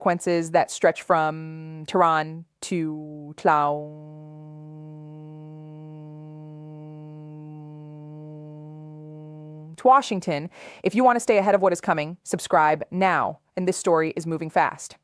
consequences that stretch from Tehran to Washington. If you want to stay ahead of what is coming, subscribe now. And this story is moving fast.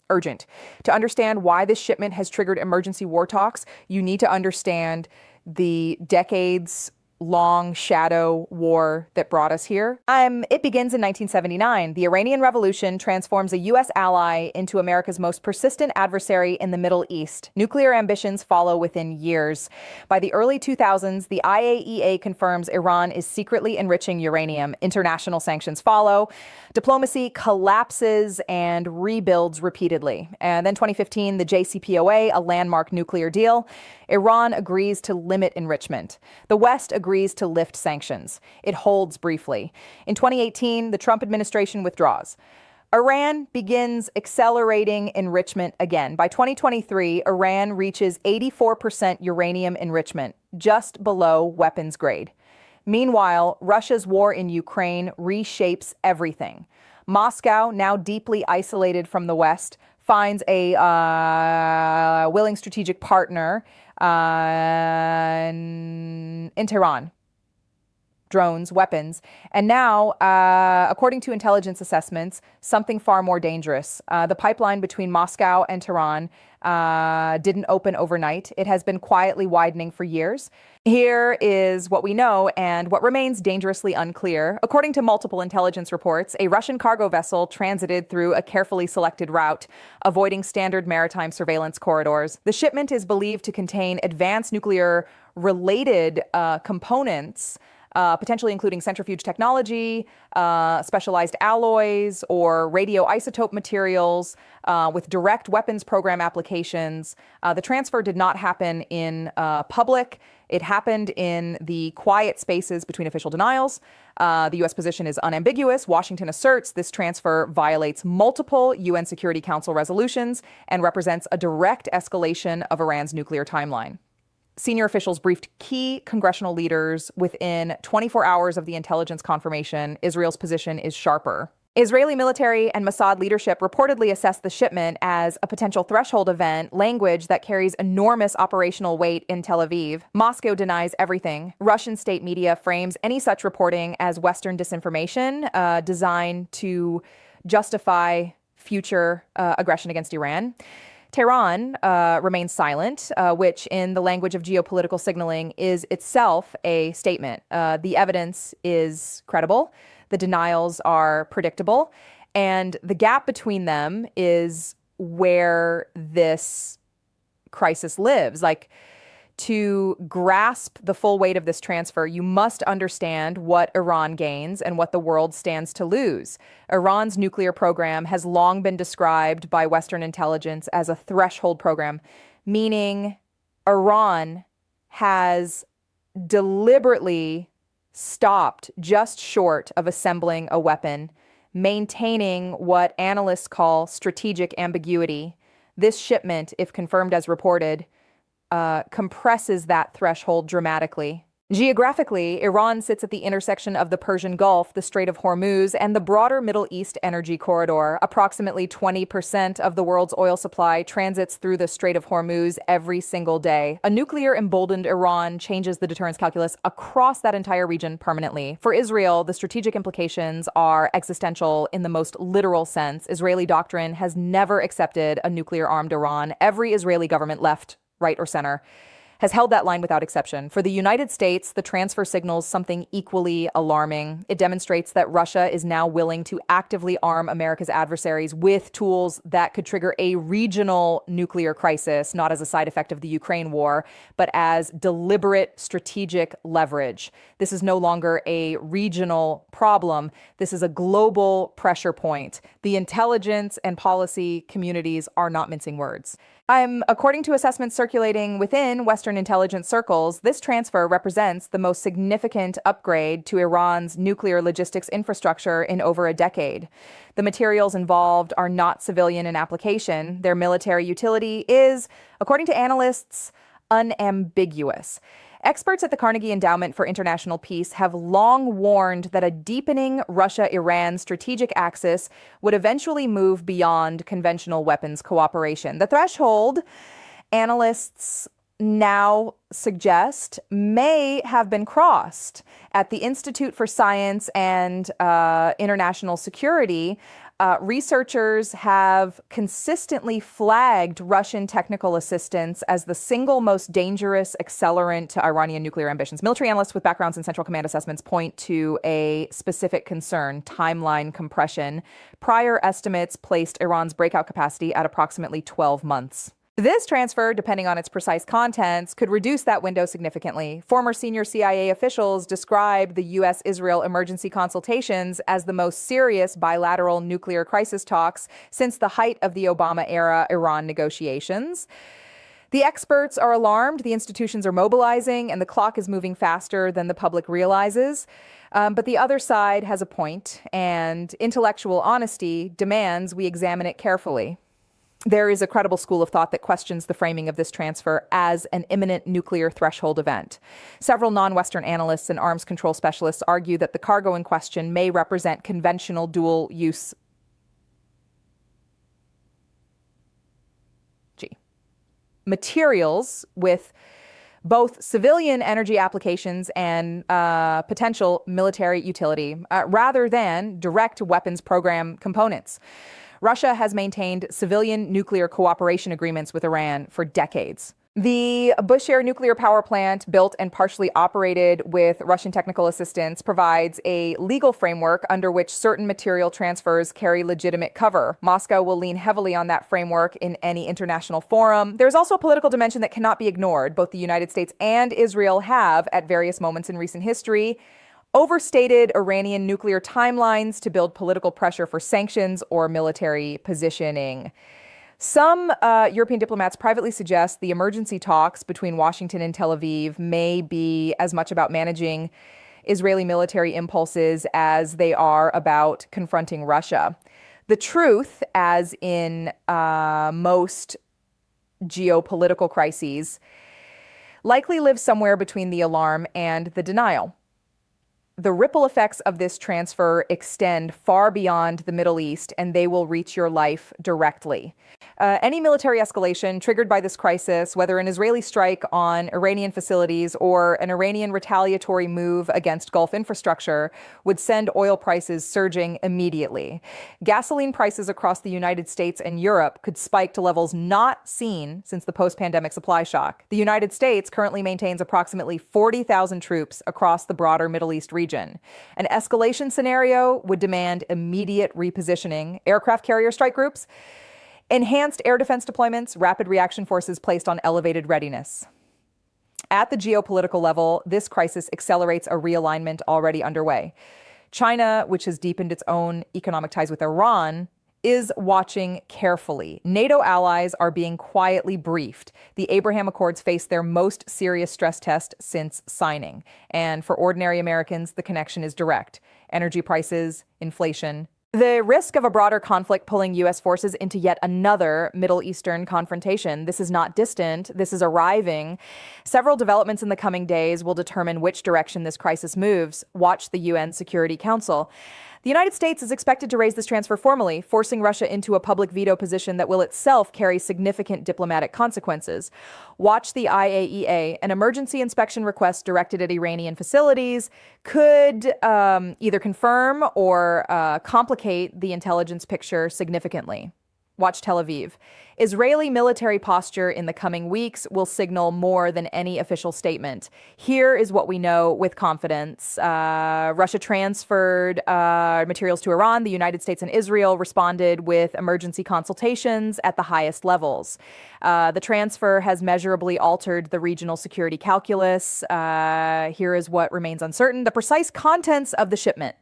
Urgent. To understand why this shipment has triggered emergency war talks, you need to understand the decades long shadow war that brought us here. It begins in 1979. The Iranian Revolution transforms a U.S. ally into America's most persistent adversary in the Middle East. Nuclear ambitions follow within years. By the early 2000s, the IAEA confirms Iran is secretly enriching uranium. International sanctions follow. Diplomacy collapses and rebuilds repeatedly. And then 2015, the JCPOA, a landmark nuclear deal. Iran agrees to limit enrichment. The West agrees to lift sanctions. It holds briefly. In 2018, the Trump administration withdraws. Iran begins accelerating enrichment again. By 2023, Iran reaches 84% uranium enrichment, just below weapons grade. Meanwhile, Russia's war in Ukraine reshapes everything. Moscow, now deeply isolated from the West, finds a willing strategic partner in Tehran. Drones, weapons, and now, according to intelligence assessments, something far more dangerous. The pipeline between Moscow and Tehran didn't open overnight. It has been quietly widening for years. Here is what we know and what remains dangerously unclear. According to multiple intelligence reports, a Russian cargo vessel transited through a carefully selected route, avoiding standard maritime surveillance corridors. The shipment is believed to contain advanced nuclear-related components, potentially including centrifuge technology, specialized alloys, or radioisotope materials with direct weapons program applications. The transfer did not happen in public. It happened in the quiet spaces between official denials. The U.S. position is unambiguous. Washington asserts this transfer violates multiple UN Security Council resolutions and represents a direct escalation of Iran's nuclear timeline. Senior officials briefed key congressional leaders within 24 hours of the intelligence confirmation. Israel's position is sharper. Israeli military and Mossad leadership reportedly assessed the shipment as a potential threshold event, language that carries enormous operational weight in Tel Aviv. Moscow denies everything. Russian state media frames any such reporting as Western disinformation designed to justify future aggression against Iran. Tehran remains silent, which in the language of geopolitical signaling is itself a statement. The evidence is credible. The denials are predictable. And the gap between them is where this crisis lives. Like, to grasp the full weight of this transfer, you must understand what Iran gains and what the world stands to lose. Iran's nuclear program has long been described by Western intelligence as a threshold program, meaning Iran has deliberately stopped just short of assembling a weapon, maintaining what analysts call strategic ambiguity. This shipment, if confirmed as reported, compresses that threshold dramatically. Geographically, Iran sits at the intersection of the Persian Gulf, the Strait of Hormuz, and the broader Middle East energy corridor. Approximately 20% of the world's oil supply transits through the Strait of Hormuz every single day. A nuclear-emboldened Iran changes the deterrence calculus across that entire region permanently. For Israel, the strategic implications are existential in the most literal sense. Israeli doctrine has never accepted a nuclear-armed Iran. Every Israeli government, left, right, or center, has held that line without exception. For the United States, the transfer signals something equally alarming. It demonstrates that Russia is now willing to actively arm America's adversaries with tools that could trigger a regional nuclear crisis, not as a side effect of the Ukraine war, but as deliberate strategic leverage. This is no longer a regional problem. This is a global pressure point. The intelligence and policy communities are not mincing words. According to assessments circulating within Western intelligence circles, this transfer represents the most significant upgrade to Iran's nuclear logistics infrastructure in over a decade. The materials involved are not civilian in application. Their military utility is, according to analysts, unambiguous. Experts at the Carnegie Endowment for International Peace have long warned that a deepening Russia-Iran strategic axis would eventually move beyond conventional weapons cooperation. The threshold, analysts now suggest, may have been crossed. At the Institute for Science and International Security, researchers have consistently flagged Russian technical assistance as the single most dangerous accelerant to Iranian nuclear ambitions. Military analysts with backgrounds in Central Command assessments point to a specific concern: timeline compression. Prior estimates placed Iran's breakout capacity at approximately 12 months. This transfer, depending on its precise contents, could reduce that window significantly. Former senior CIA officials described the U.S.-Israel emergency consultations as the most serious bilateral nuclear crisis talks since the height of the Obama-era Iran negotiations. The experts are alarmed, the institutions are mobilizing, and the clock is moving faster than the public realizes. But the other side has a point, and intellectual honesty demands we examine it carefully. There is a credible school of thought that questions the framing of this transfer as an imminent nuclear threshold event. Several non-Western analysts and arms control specialists argue that the cargo in question may represent conventional dual-use materials with both civilian energy applications and potential military utility, rather than direct weapons program components. Russia has maintained civilian nuclear cooperation agreements with Iran for decades. The Bushehr nuclear power plant, built and partially operated with Russian technical assistance, provides a legal framework under which certain material transfers carry legitimate cover. Moscow will lean heavily on that framework in any international forum. There's also a political dimension that cannot be ignored. Both the United States and Israel have, at various moments in recent history, overstated Iranian nuclear timelines to build political pressure for sanctions or military positioning. Some European diplomats privately suggest the emergency talks between Washington and Tel Aviv may be as much about managing Israeli military impulses as they are about confronting Russia. The truth, as in most geopolitical crises, likely lives somewhere between the alarm and the denial. The ripple effects of this transfer extend far beyond the Middle East, and they will reach your life directly. Any military escalation triggered by this crisis, whether an Israeli strike on Iranian facilities or an Iranian retaliatory move against Gulf infrastructure, would send oil prices surging immediately. Gasoline prices across the United States and Europe could spike to levels not seen since the post-pandemic supply shock. The United States currently maintains approximately 40,000 troops across the broader Middle East region. An escalation scenario would demand immediate repositioning, aircraft carrier strike groups, enhanced air defense deployments, rapid reaction forces placed on elevated readiness. At the geopolitical level, this crisis accelerates a realignment already underway. China, which has deepened its own economic ties with Iran, is watching carefully. NATO allies are being quietly briefed. The Abraham Accords face their most serious stress test since signing. And for ordinary Americans, the connection is direct. Energy prices, inflation. The risk of a broader conflict pulling U.S. forces into yet another Middle Eastern confrontation. This is not distant. This is arriving. Several developments in the coming days will determine which direction this crisis moves. Watch the UN Security Council. The United States is expected to raise this transfer formally, forcing Russia into a public veto position that will itself carry significant diplomatic consequences. Watch the IAEA. An emergency inspection request directed at Iranian facilities could either confirm or complicate the intelligence picture significantly. Watch Tel Aviv. Israeli military posture in the coming weeks will signal more than any official statement. Here is what we know with confidence. Russia transferred materials to Iran. The United States and Israel responded with emergency consultations at the highest levels. The transfer has measurably altered the regional security calculus. Here is what remains uncertain: the precise contents of the shipment.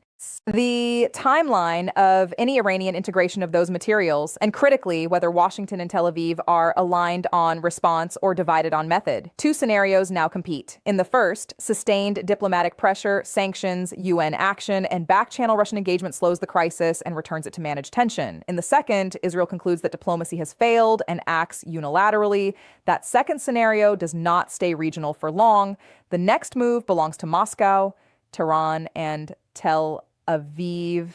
The timeline of any Iranian integration of those materials, and critically, whether Washington and Tel Aviv are aligned on response or divided on method. Two scenarios now compete. In the first, sustained diplomatic pressure, sanctions, UN action, and back-channel Russian engagement slows the crisis and returns it to managed tension. In the second, Israel concludes that diplomacy has failed and acts unilaterally. That second scenario does not stay regional for long. The next move belongs to Moscow, Tehran, and Tel Aviv.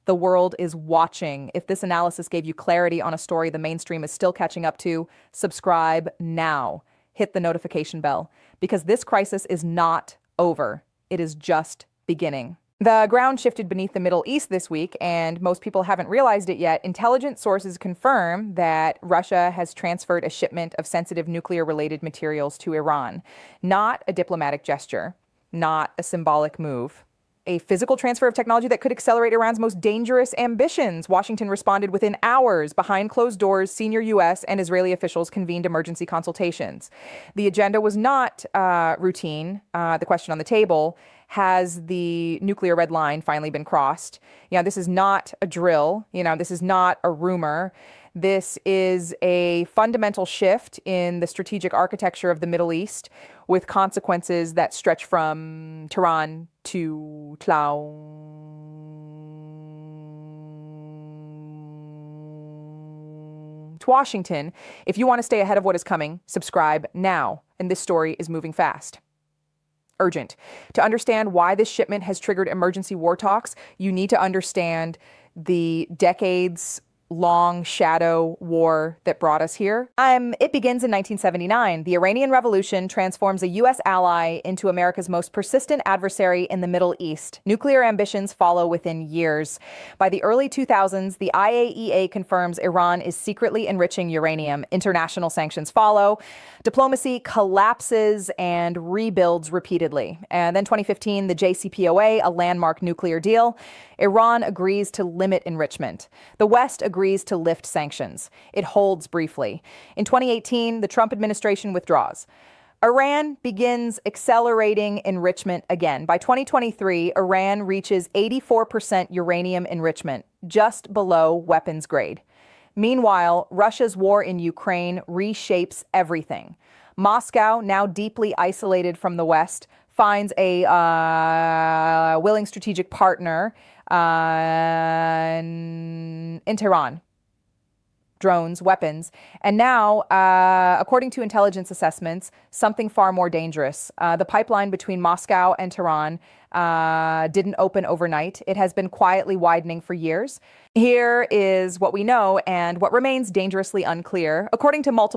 The world is watching. If this analysis gave you clarity on a story the mainstream is still catching up to, subscribe now. Hit the notification bell, because this crisis is not over. It is just beginning. The ground shifted beneath the Middle East this week, and most people haven't realized it yet. Intelligence sources confirm that Russia has transferred a shipment of sensitive nuclear-related materials to Iran. Not a diplomatic gesture, not a symbolic move. A physical transfer of technology that could accelerate Iran's most dangerous ambitions. Washington responded within hours. Behind closed doors, senior U.S. and Israeli officials convened emergency consultations. The agenda was not routine. The question on the table: has the nuclear red line finally been crossed? This is not a drill. This is not a rumor. This is a fundamental shift in the strategic architecture of the Middle East, with consequences that stretch from Tehran to Tlau to Washington. If you want to stay ahead of what is coming, subscribe now. And this story is moving fast. Urgent. To understand why this shipment has triggered emergency war talks, you need to understand the decades long shadow war that brought us here. It begins in 1979. The Iranian Revolution transforms a U.S. ally into America's most persistent adversary in the Middle East. Nuclear ambitions follow within years. By the early 2000s, the IAEA confirms Iran is secretly enriching uranium. International sanctions follow. Diplomacy collapses and rebuilds repeatedly. And then 2015, the JCPOA, a landmark nuclear deal. Iran agrees to limit enrichment. The West agrees to lift sanctions. It holds briefly. In 2018, the Trump administration withdraws. Iran begins accelerating enrichment again. By 2023, Iran reaches 84% uranium enrichment, just below weapons grade. Meanwhile, Russia's war in Ukraine reshapes everything. Moscow, now deeply isolated from the West, finds a willing strategic partner in Tehran. Drones, weapons, and now, according to intelligence assessments, something far more dangerous. The pipeline between Moscow and Tehran didn't open overnight. It has been quietly widening for years. Here is what we know and what remains dangerously unclear. According to multiple